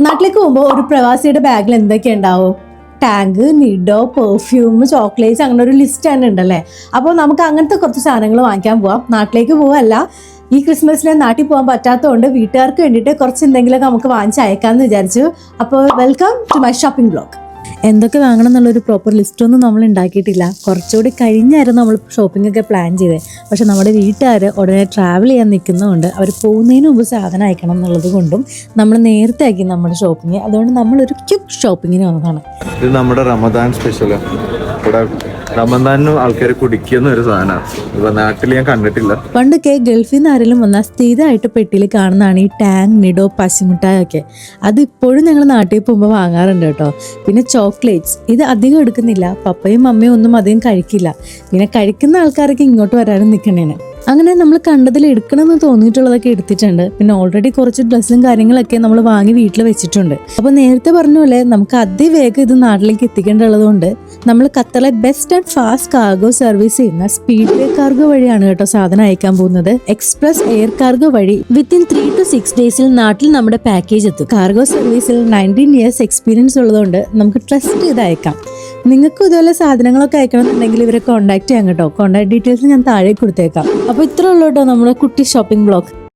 നാട്ടിലേക്ക് പോകുമ്പോൾ ഒരു പ്രവാസിയുടെ ബാഗിൽ എന്തൊക്കെ ഉണ്ടാവും? ടാങ്ക്, നിഡോ, പെർഫ്യൂം, ചോക്ലേറ്റ്സ്, അങ്ങനെ ഒരു ലിസ്റ്റ് തന്നെ ഉണ്ടല്ലേ. അപ്പോൾ നമുക്ക് അങ്ങനത്തെ കുറച്ച് സാധനങ്ങൾ വാങ്ങിക്കാൻ പോവാം. നാട്ടിലേക്ക് പോവല്ല, ഈ ക്രിസ്മസിന് നാട്ടിൽ പോകാൻ പറ്റാത്തതുകൊണ്ട് വീട്ടുകാർക്ക് വേണ്ടിയിട്ട് കുറച്ച് എന്തെങ്കിലുമൊക്കെ നമുക്ക് വാങ്ങിച്ച് അയക്കാമെന്ന് വിചാരിച്ചു. അപ്പോൾ welcome to my shopping blog. എന്തൊക്കെ വാങ്ങണം എന്നുള്ളൊരു പ്രോപ്പർ ലിസ്റ്റൊന്നും നമ്മൾ ഉണ്ടാക്കിയിട്ടില്ല. കുറച്ചുകൂടി കഴിഞ്ഞായിരുന്നു നമ്മൾ ഷോപ്പിംഗ് ഒക്കെ പ്ലാൻ ചെയ്തത്. പക്ഷെ നമ്മുടെ വീട്ടുകാർ ഉടനെ ട്രാവൽ ചെയ്യാൻ നിൽക്കുന്നതുകൊണ്ട് അവർ പോകുന്നതിന് മുമ്പ് സാധനം അയക്കണം എന്നുള്ളത് കൊണ്ടും നമ്മൾ നേരത്തെ ആക്കി നമ്മുടെ ഷോപ്പിംഗ്. അതുകൊണ്ട് നമ്മളൊരു ക്വിക്ക് ഷോപ്പിങ്ങിന് വന്നതാണ്. ഇത് നമ്മുടെ റമദാൻ സ്പെഷ്യലാണ്. ഇവിടെ റമദാനും ആൾക്കാർ കുടിക്കുന്ന ഒരു സാധനമാണ്. ഇപ്പൊ നാട്ടിൽ ഞാൻ കണ്ടിട്ടില്ല. പണ്ടൊക്കെ ഗൾഫിൽ നിന്ന് ആരെങ്കിലും വന്നാൽ സ്ഥിരമായിട്ട് പെട്ടിയിൽ കാണുന്നതാണ് ഈ ടാങ്, നിഡോ, പശുമിഠായൊക്കെ. അതിപ്പോഴും ഞങ്ങൾ നാട്ടിൽ പോകുമ്പോൾ വാങ്ങാറുണ്ട് കേട്ടോ. പിന്നെ ചോക്ലേറ്റ്സ്, ഇത് അധികം എടുക്കുന്നില്ല. പപ്പയും അമ്മയും ഒന്നും അധികം കഴിക്കില്ല. പിന്നെ കഴിക്കുന്ന ആൾക്കാരൊക്കെ ഇങ്ങോട്ട് വരാനും നിൽക്കണേന്. അങ്ങനെ നമ്മൾ കണ്ടതിൽ എടുക്കണമെന്ന് തോന്നിയിട്ടുള്ളതൊക്കെ എടുത്തിട്ടുണ്ട്. പിന്നെ ഓൾറെഡി കുറച്ച് ഡ്രസ്സും കാര്യങ്ങളൊക്കെ നമ്മൾ വാങ്ങി വീട്ടിൽ വെച്ചിട്ടുണ്ട്. അപ്പോൾ നേരത്തെ പറഞ്ഞ പോലെ നമുക്ക് അതിവേഗം ഇത് നാട്ടിലേക്ക് എത്തിക്കേണ്ടതുകൊണ്ട് നമ്മൾ ഖത്തറിലെ best and fast cargo service ചെയ്യുന്ന സ്പീഡ് വേ കാർഗോ വഴിയാണ് കേട്ടോ സാധനം അയക്കാൻ പോകുന്നത്. എക്സ്പ്രസ് എയർ കാർഗോ വഴി വിത്തിൻ 3 to 6 ഡേയ്സിൽ നാട്ടിൽ നമ്മുടെ പാക്കേജ് എത്തും. കാർഗോ സർവീസിൽ 19 years എക്സ്പീരിയൻസ് ഉള്ളതുകൊണ്ട് നമുക്ക് ട്രസ്റ്റ് ചെയ്ത് അയക്കാം. നിങ്ങൾക്ക് ഇതുപോലെ സാധനങ്ങളൊക്കെ അയക്കണമെന്നുണ്ടെങ്കിൽ ഇവരെ കോൺടാക്ട് ചെയ്യാം കേട്ടോ. കോൺടാക്ട് ഡീറ്റെയിൽസ് ഞാൻ താഴെ കൊടുത്തേക്കാം. അപ്പോൾ ഇത്ര ഉള്ളൂ കേട്ടോ നമ്മുടെ കുട്ടി ഷോപ്പിംഗ് ബ്ലോഗ്.